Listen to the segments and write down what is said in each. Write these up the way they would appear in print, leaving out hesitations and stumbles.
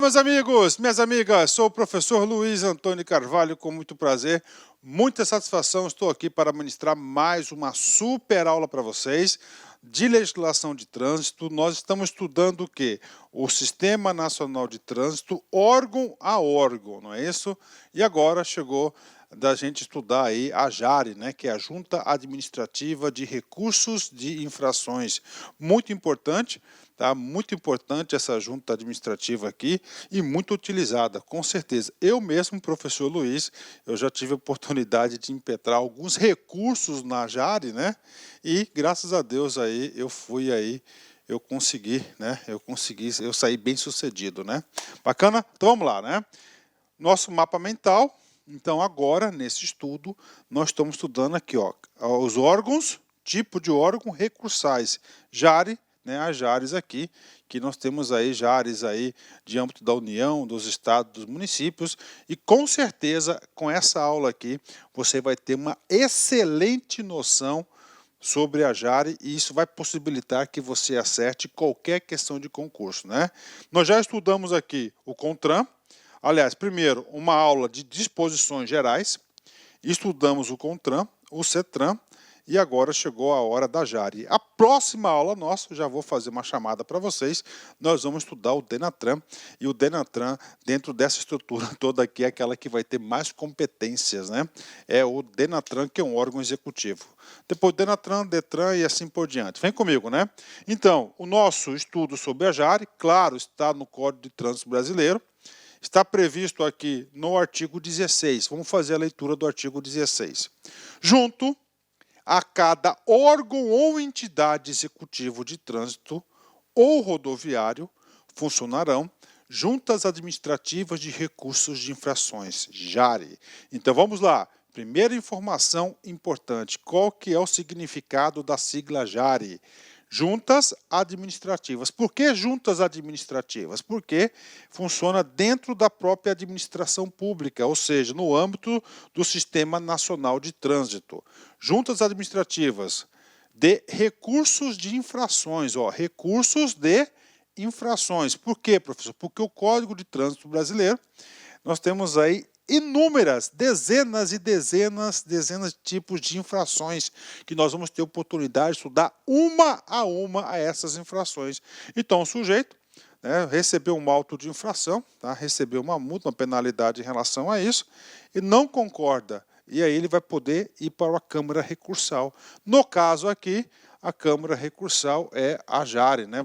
Meus amigos, minhas amigas, sou o professor Luiz Antônio Carvalho, com muito prazer, muita satisfação, estou aqui para ministrar mais uma super aula para vocês de legislação de trânsito. Nós estamos estudando o quê? O Sistema Nacional de Trânsito, órgão a órgão, não é isso? E agora chegou da gente estudar aí a JARE, né, que é a Junta Administrativa de Recursos de Infrações. Muito importante, tá? Muito importante essa junta administrativa aqui e muito utilizada, com certeza. Eu mesmo, professor Luiz, eu já tive a oportunidade de impetrar alguns recursos na JARE, né? E graças a Deus aí eu consegui, né? Eu saí bem sucedido, né? Bacana? Então vamos lá, né? Nosso mapa mental. Então agora, nesse estudo, nós estamos estudando aqui, ó, os órgãos, tipo de órgão recursais, JARE, né, as JARES aqui, que nós temos aí JARES aí de âmbito da União, dos estados, dos municípios, e com certeza, com essa aula aqui, você vai ter uma excelente noção sobre a JARE e isso vai possibilitar que você acerte qualquer questão de concurso, né? Nós já estudamos aqui o CONTRAN. Aliás, primeiro, uma aula de disposições gerais, estudamos o CONTRAN, o CETRAN, e agora chegou a hora da JARE. A próxima aula nossa, já vou fazer uma chamada para vocês, nós vamos estudar o DENATRAN, e o DENATRAN, dentro dessa estrutura toda aqui, é aquela que vai ter mais competências, né? É o DENATRAN, que é um órgão executivo. Depois DENATRAN, DETRAN e assim por diante. Vem comigo, né? Então, o nosso estudo sobre a JARE, claro, está no Código de Trânsito Brasileiro. Está previsto aqui no artigo 16. Vamos fazer a leitura do artigo 16. Junto a cada órgão ou entidade executivo de trânsito ou rodoviário funcionarão juntas administrativas de recursos de infrações, JARE. Então vamos lá. Primeira informação importante. Qual que é o significado da sigla JARE? Juntas administrativas. Por que juntas administrativas? Porque funciona dentro da própria administração pública, ou seja, no âmbito do Sistema Nacional de Trânsito. Juntas administrativas de recursos de infrações, ó, recursos de infrações. Por quê, professor? Porque o Código de Trânsito Brasileiro, nós temos aí inúmeras, dezenas de tipos de infrações que nós vamos ter oportunidade de estudar uma a essas infrações. Então, o sujeito, né, recebeu um auto de infração, tá, recebeu uma multa, uma penalidade em relação a isso, e não concorda. E aí ele vai poder ir para a Câmara Recursal. No caso aqui, a Câmara Recursal é a JARE, né?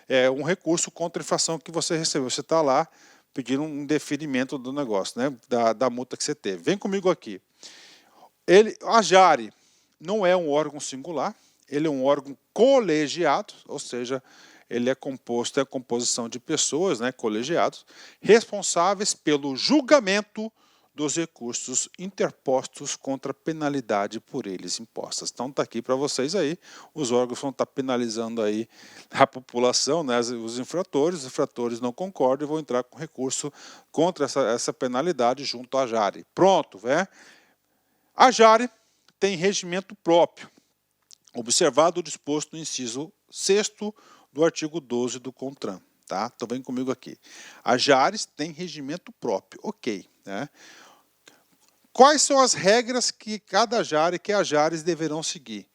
É um recurso contra a infração que você recebeu. Você está lá pedindo um deferimento do negócio, né? Da multa que você teve. Vem comigo aqui. A JARE não é um órgão singular, ele é um órgão colegiado, ou seja, ele é composto, é a composição de pessoas, né, colegiados, responsáveis pelo julgamento dos recursos interpostos contra a penalidade por eles impostas. Então está aqui para vocês aí, os órgãos vão estar penalizando aí a população, né, os infratores não concordam e vão entrar com recurso contra essa penalidade junto à JARE. Pronto, né? A JARE tem regimento próprio, observado o disposto no inciso 6º do artigo 12 do CONTRAN. Tá? Então vem comigo aqui. A JARES tem regimento próprio, ok, né? Quais são as regras que cada JARE, que as JARES deverão seguir?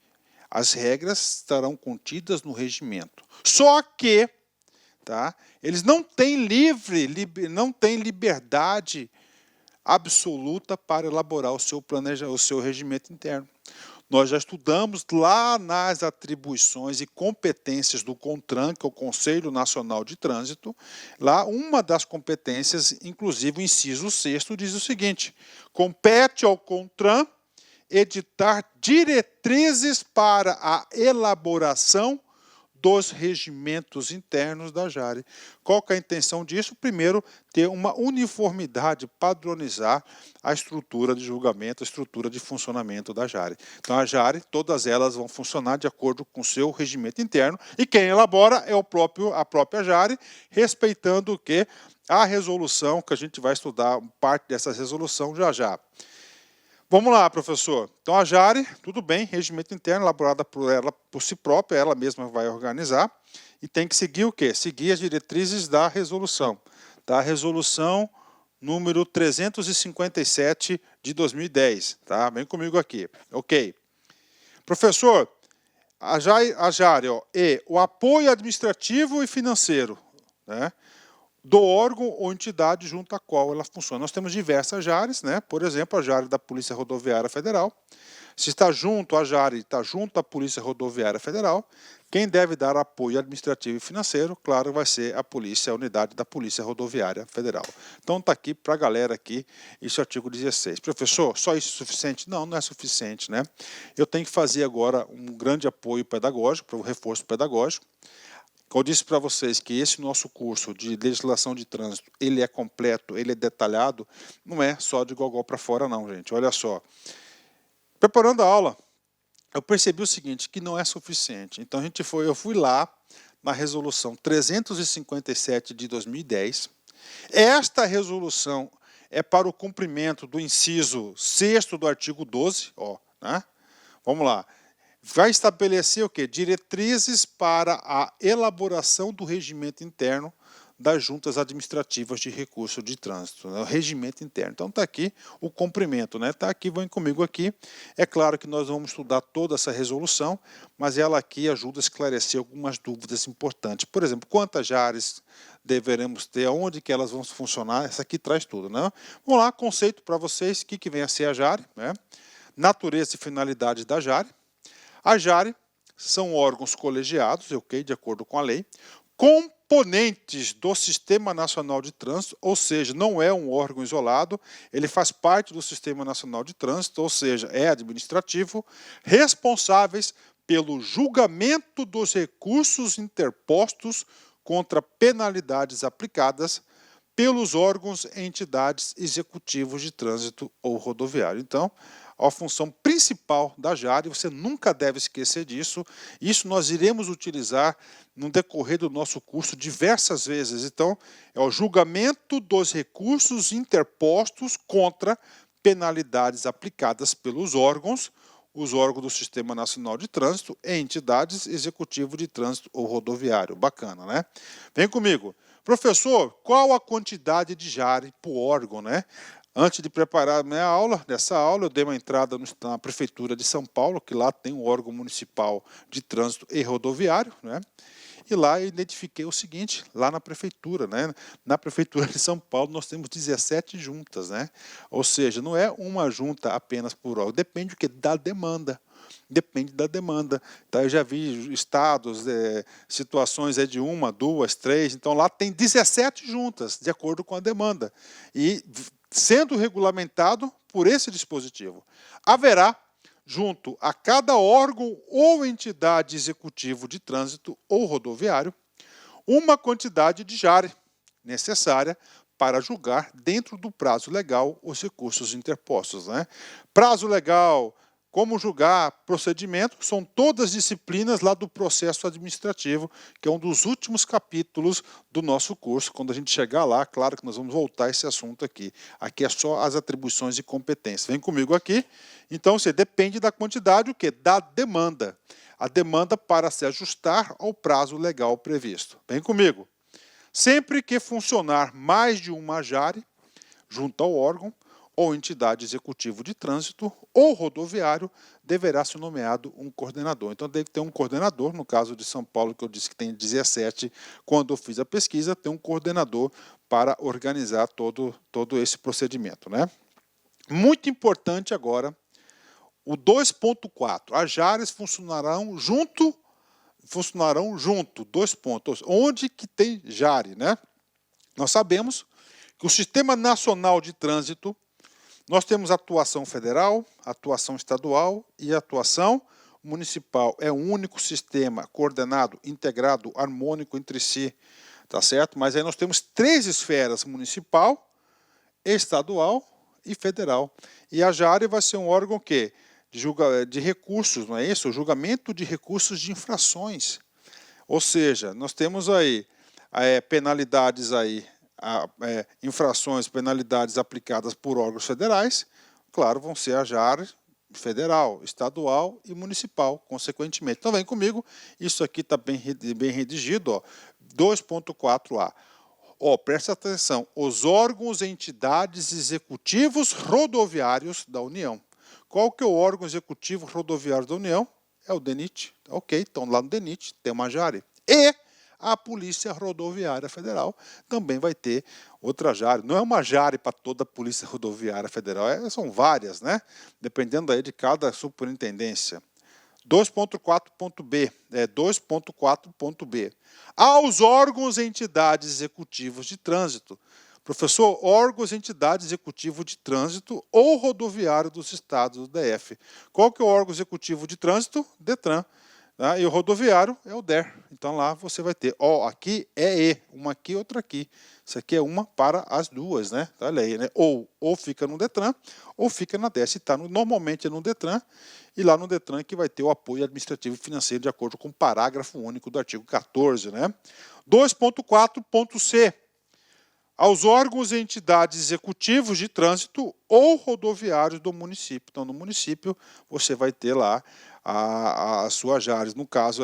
As regras estarão contidas no regimento. Só que, tá, eles não têm liberdade absoluta para elaborar o seu regimento interno. Nós já estudamos lá nas atribuições e competências do CONTRAN, que é o Conselho Nacional de Trânsito. Lá, uma das competências, inclusive o inciso 6º, diz o seguinte: compete ao CONTRAN editar diretrizes para a elaboração dos regimentos internos da JARE. Qual que é a intenção disso? Primeiro, ter uma uniformidade, padronizar a estrutura de julgamento, a estrutura de funcionamento da JARE. Então, a JARE, todas elas vão funcionar de acordo com o seu regimento interno, e quem elabora é a própria JARE, respeitando o que? A resolução, que a gente vai estudar parte dessa resolução já já. Vamos lá, professor. Então, a JARE, tudo bem, regimento interno, elaborada por ela, por si própria, ela mesma vai organizar. e tem que seguir o quê? Seguir as diretrizes da resolução. Da resolução número 357 de 2010. Tá? Vem comigo aqui. Ok. Professor, a JARE, ó, e o apoio administrativo e financeiro, né, do órgão ou entidade junto à qual ela funciona. Nós temos diversas JARES, né? Por exemplo, a JARE da Polícia Rodoviária Federal. Se está junto a JARE, está junto à Polícia Rodoviária Federal, quem deve dar apoio administrativo e financeiro, claro, vai ser a polícia, a unidade da Polícia Rodoviária Federal. Então está aqui para a galera aqui, esse artigo 16. Professor, só isso é suficiente? Não, não é suficiente, né? Eu tenho que fazer agora um grande apoio pedagógico, para o reforço pedagógico. Eu disse para vocês que esse nosso curso de legislação de trânsito, ele é completo, ele é detalhado, não é só de gogó para fora não, gente. Olha só, preparando a aula, eu percebi o seguinte, que não é suficiente. Então eu fui lá na resolução 357 de 2010. Esta resolução é para o cumprimento do inciso 6º do artigo 12, ó, né? Vamos lá. Vai estabelecer o quê? Diretrizes para a elaboração do regimento interno das juntas administrativas de recurso de trânsito, né? O regimento interno. Então está aqui o cumprimento, né? Está aqui, vem comigo aqui. É claro que nós vamos estudar toda essa resolução, mas ela aqui ajuda a esclarecer algumas dúvidas importantes. Por exemplo, quantas JARES deveremos ter, aonde que elas vão funcionar, essa aqui traz tudo, né? Vamos lá, conceito para vocês, o que vem a ser a JARE, né? Natureza e finalidade da JARE. A JARE são órgãos colegiados, ok, de acordo com a lei, componentes do Sistema Nacional de Trânsito, ou seja, não é um órgão isolado, ele faz parte do Sistema Nacional de Trânsito, ou seja, é administrativo, responsáveis pelo julgamento dos recursos interpostos contra penalidades aplicadas pelos órgãos e entidades executivos de trânsito ou rodoviário. Então, a função principal da JARE, você nunca deve esquecer disso, isso nós iremos utilizar no decorrer do nosso curso diversas vezes. Então, é o julgamento dos recursos interpostos contra penalidades aplicadas pelos órgãos, os órgãos do Sistema Nacional de Trânsito e entidades executivas de trânsito ou rodoviário. Bacana, né? Vem comigo. Professor, qual a quantidade de JARE por órgão, né? Antes de preparar a minha aula, nessa aula eu dei uma entrada na Prefeitura de São Paulo, que lá tem um órgão municipal de trânsito e rodoviário, né? E lá eu identifiquei o seguinte, lá na Prefeitura, né? Na Prefeitura de São Paulo nós temos 17 juntas, né? Ou seja, não é uma junta apenas por órgão, depende do que? Da demanda. Depende da demanda. Tá? Eu já vi estados, situações de 1, 2, 3, então lá tem 17 juntas, de acordo com a demanda. E sendo regulamentado por esse dispositivo, haverá, junto a cada órgão ou entidade executivo de trânsito ou rodoviário, uma quantidade de JARE necessária para julgar dentro do prazo legal os recursos interpostos, né? Prazo legal, como julgar, procedimento, são todas disciplinas lá do processo administrativo, que é um dos últimos capítulos do nosso curso. Quando a gente chegar lá, claro que nós vamos voltar a esse assunto aqui. Aqui é só as atribuições e competências. Vem comigo aqui. Então, você depende da quantidade, o quê? Da demanda. A demanda para se ajustar ao prazo legal previsto. Vem comigo. Sempre que funcionar mais de uma JARE, junto ao órgão, ou entidade executiva de trânsito ou rodoviário, deverá ser nomeado um coordenador. Então, deve ter um coordenador, no caso de São Paulo, que eu disse que tem 17, quando eu fiz a pesquisa, tem um coordenador para organizar todo esse procedimento, né? Muito importante agora, o 2.4, as JARES funcionarão junto, 2 pontos, onde que tem JARE, né? Nós sabemos que o Sistema Nacional de Trânsito, nós temos atuação federal, atuação estadual e atuação municipal. É um único sistema coordenado, integrado, harmônico entre si, tá certo? Mas aí nós temos 3 esferas, municipal, estadual e federal. E a JARE vai ser um órgão que de recursos, não é isso? O julgamento de recursos de infrações. Ou seja, nós temos aí penalidades aí, infrações, penalidades aplicadas por órgãos federais, claro, vão ser a JARE federal, estadual e municipal, consequentemente. Então vem comigo, isso aqui está bem redigido, ó, 2.4a. Ó, presta atenção, os órgãos e entidades executivos rodoviários da União. Qual que é o órgão executivo rodoviário da União? É o DENIT. Ok, então lá no DENIT tem uma Jari. E a Polícia Rodoviária Federal também vai ter outra Jari. Não é uma Jari para toda a Polícia Rodoviária Federal, são várias, né? Dependendo aí de cada superintendência. 2.4.b, 2.4.b. Aos órgãos e entidades executivos de trânsito. Professor, órgãos e entidades executivos de trânsito ou rodoviário dos estados do DF. Qual que é o órgão executivo de trânsito? DETRAN. Tá? E o rodoviário é o DER. Então lá você vai ter, ó, aqui é E, uma aqui, outra aqui. Isso aqui é uma para as duas, né? Olha aí, né? Ou fica no DETRAN, ou fica na DES. Tá normalmente é no DETRAN, e lá no DETRAN que vai ter o apoio administrativo e financeiro de acordo com o parágrafo único do artigo 14, né? 2.4.c. Aos órgãos e entidades executivos de trânsito ou rodoviários do município. Então, no município, você vai ter lá a sua Jares. No caso,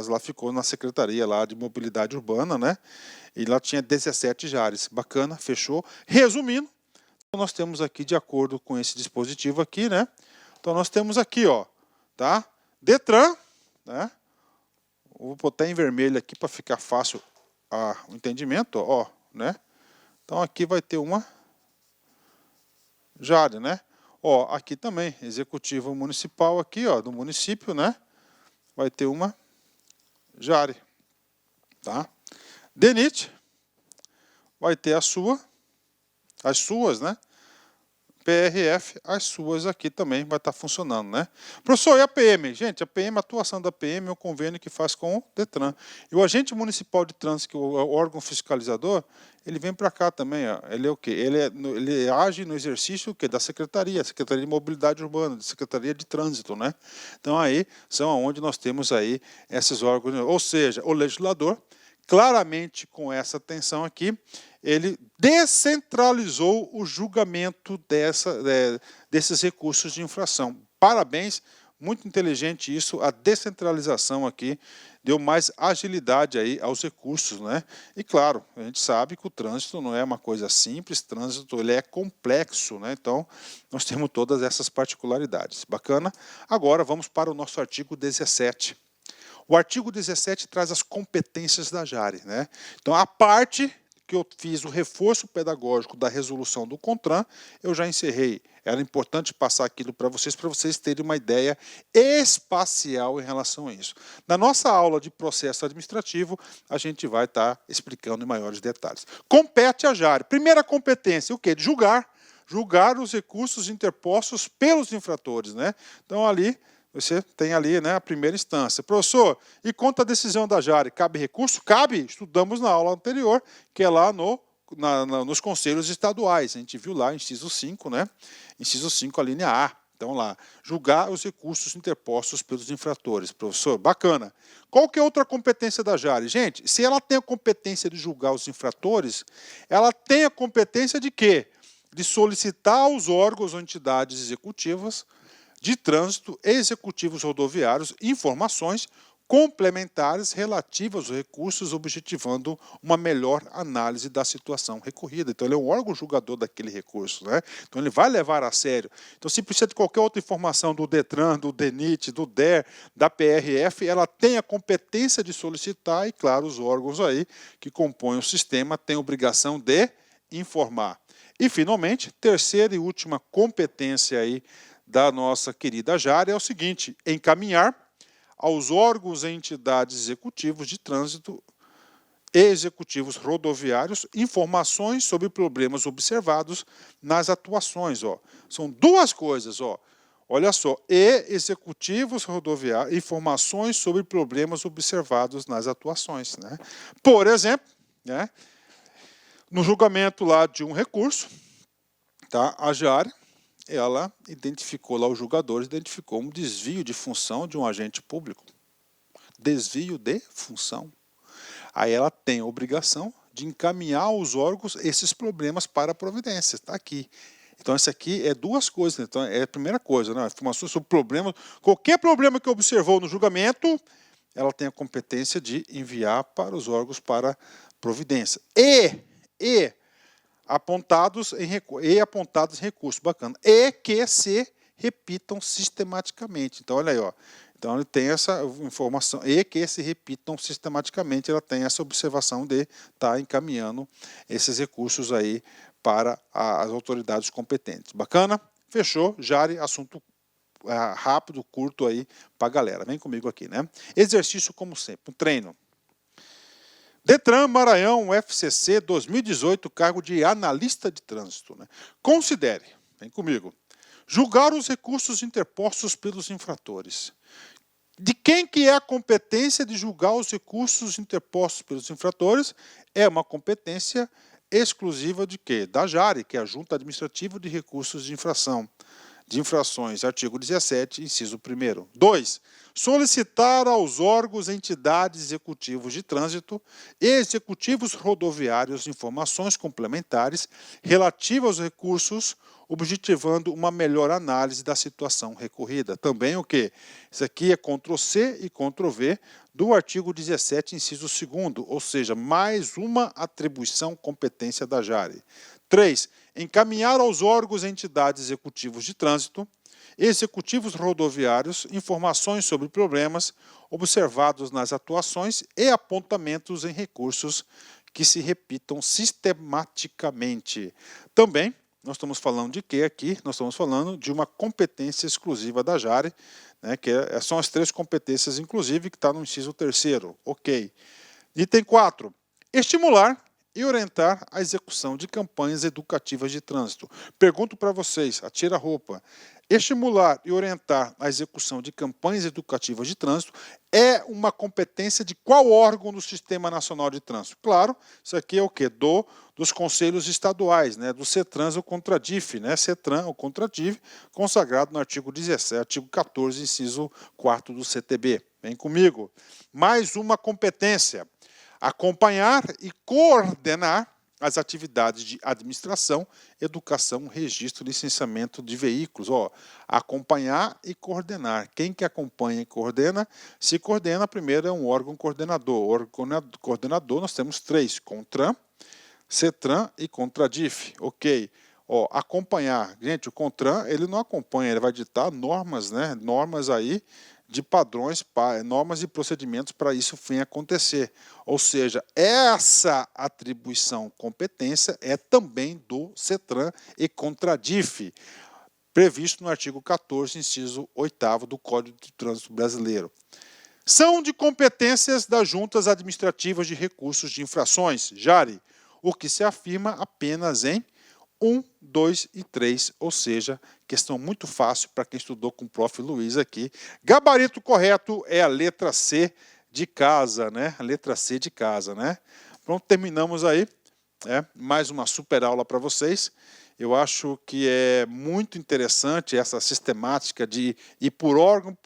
lá ficou na Secretaria lá de Mobilidade Urbana, né? E lá tinha 17 Jares. Bacana, fechou. Resumindo, nós temos aqui, de acordo com esse dispositivo aqui, né? Então, nós temos aqui, ó, tá? DETRAN, né? Vou botar em vermelho aqui para ficar fácil o entendimento, ó, né? Então aqui vai ter uma Jari, né? Ó, aqui também, executivo municipal aqui, ó, do município, né? Vai ter uma Jari, tá? DENIT vai ter as suas, né? PRF, as suas aqui também vai estar funcionando, né? Professor, e a PM? Gente, a PM, a atuação da PM é um convênio que faz com o DETRAN. E o agente municipal de trânsito, que é o órgão fiscalizador, ele vem para cá também, ó. Ele é o quê? Ele age no exercício o quê? Da Secretaria de Mobilidade Urbana, Secretaria de Trânsito, né? Então aí são onde nós temos aí esses órgãos, ou seja, o legislador, claramente com essa atenção aqui, ele descentralizou o julgamento desses recursos de infração. Parabéns, muito inteligente isso, a descentralização aqui deu mais agilidade aí aos recursos, né? E claro, a gente sabe que o trânsito não é uma coisa simples, o trânsito ele é complexo, né? Então, nós temos todas essas particularidades. Bacana? Agora vamos para o nosso artigo 17. O artigo 17 traz as competências da Jari, né? Então, a parte que eu fiz o reforço pedagógico da resolução do CONTRAN, eu já encerrei. Era importante passar aquilo para vocês terem uma ideia espacial em relação a isso. Na nossa aula de processo administrativo, a gente vai estar explicando em maiores detalhes. Compete a Jari. Primeira competência, o quê? De julgar os recursos interpostos pelos infratores, né? Então, ali você tem ali, né, a primeira instância. Professor, e quanto à decisão da Jari, cabe recurso? Cabe, estudamos na aula anterior, que é lá nos conselhos estaduais. A gente viu lá, inciso 5, né? Inciso 5, a linha A. Então lá, julgar os recursos interpostos pelos infratores. Professor, bacana. Qual que é outra competência da Jari? Gente, se ela tem a competência de julgar os infratores, ela tem a competência de quê? De solicitar aos órgãos ou entidades executivas de trânsito e executivos rodoviários informações complementares relativas aos recursos, objetivando uma melhor análise da situação recorrida. Então, ele é um órgão julgador daquele recurso, né? Então, ele vai levar a sério. Então, se precisa de qualquer outra informação do DETRAN, do DENIT, do DER, da PRF, ela tem a competência de solicitar e, claro, os órgãos aí que compõem o sistema têm a obrigação de informar. E, finalmente, terceira e última competência aí da nossa querida Jari é o seguinte: encaminhar aos órgãos e entidades executivos de trânsito e executivos rodoviários informações sobre problemas observados nas atuações. Ó. São duas coisas, ó. Olha só, e executivos rodoviários, informações sobre problemas observados nas atuações, né? Por exemplo, né, no julgamento lá de um recurso, tá, a Jari, ela identificou lá, os julgadores identificou um desvio de função de um agente público. Desvio de função. Aí ela tem a obrigação de encaminhar aos órgãos esses problemas para a providência. Está aqui. Então, isso aqui é duas coisas. Então, é a primeira coisa, né? Informações sobre problemas. Qualquer problema que observou no julgamento, ela tem a competência de enviar para os órgãos para providência. E apontados em recurso, bacana. E que se repitam sistematicamente. Então, olha aí, ó. Então, ele tem essa informação, e que se repitam sistematicamente, ela tem essa observação de estar encaminhando esses recursos aí para as autoridades competentes. Bacana? Fechou, Jari, assunto rápido, curto aí para a galera. Vem comigo aqui, né? Exercício como sempre, um treino. Detran Maranhão FCC 2018, cargo de analista de trânsito. Né? Considere, vem comigo, julgar os recursos interpostos pelos infratores. De quem que é a competência de julgar os recursos interpostos pelos infratores? É uma competência exclusiva de quê? Da JARE, que é a Junta Administrativa de Recursos de Infrações, artigo 17, inciso 1º. 2. Solicitar aos órgãos, entidades executivos de trânsito e executivos rodoviários informações complementares relativas aos recursos, objetivando uma melhor análise da situação recorrida. Também o quê? Isso aqui é Ctrl+C e Ctrl+V do artigo 17, inciso 2º, ou seja, mais uma atribuição competência da JARE. 3. Encaminhar aos órgãos e entidades executivos de trânsito, executivos rodoviários, informações sobre problemas observados nas atuações e apontamentos em recursos que se repitam sistematicamente. Também, nós estamos falando de quê aqui? Nós estamos falando de uma competência exclusiva da JARE, né, que são as 3 competências, inclusive, que está no inciso 3º. Ok. Item 4. Estimular e orientar a execução de campanhas educativas de trânsito. Pergunto para vocês, atira a roupa. Estimular e orientar a execução de campanhas educativas de trânsito é uma competência de qual órgão do Sistema Nacional de Trânsito? Claro, isso aqui é o quê? Dos conselhos estaduais, né? Do CETRANS ou CONTRADIF, né? CETRAN ou CONTRADIF, consagrado no artigo 17, artigo 14, inciso 4 do CTB. Vem comigo. Mais uma competência. Acompanhar e coordenar as atividades de administração, educação, registro, licenciamento de veículos. Ó, acompanhar e coordenar. Quem que acompanha e coordena? Se coordena, primeiro é um órgão coordenador. O órgão coordenador nós temos 3, CONTRAN, CETRAN e CONTRADIF. Ok. Ó, acompanhar. Gente, o CONTRAN, ele não acompanha, ele vai ditar normas, né? Normas aí de padrões, normas e procedimentos para isso vir acontecer. Ou seja, essa atribuição competência é também do CETRAN e CONTRADIF, previsto no artigo 14, inciso 8º do Código de Trânsito Brasileiro. São de competências das juntas administrativas de recursos de infrações, JARE, o que se afirma apenas em 1, 2 e 3, ou seja, questão muito fácil para quem estudou com o prof. Luiz aqui. Gabarito correto é a letra C de casa, né? A letra C de casa, né? Pronto, terminamos aí. Mais uma super aula para vocês. Eu acho que é muito interessante essa sistemática de ir por órgão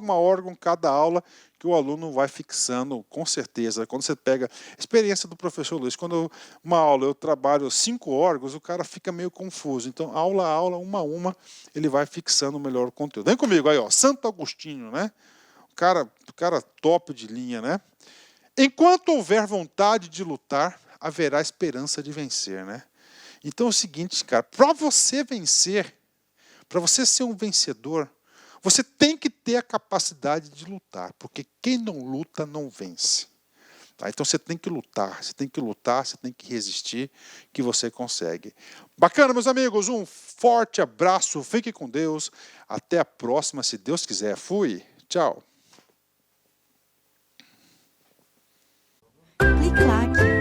a órgão, cada aula, que o aluno vai fixando, com certeza. Quando você pega a experiência do professor Luiz, quando uma aula eu trabalho 5 órgãos, o cara fica meio confuso. Então, aula a aula, uma a uma, ele vai fixando melhor o conteúdo. Vem comigo aí, ó, Santo Agostinho, né? O cara top de linha, né? Enquanto houver vontade de lutar, haverá esperança de vencer, né? Então é o seguinte, cara, para você vencer, para você ser um vencedor, você tem que ter a capacidade de lutar, porque quem não luta não vence. Tá? Então você tem que lutar, você tem que resistir, que você consegue. Bacana, meus amigos, um forte abraço, fique com Deus, até a próxima, se Deus quiser. Fui, tchau. Clique lá aqui.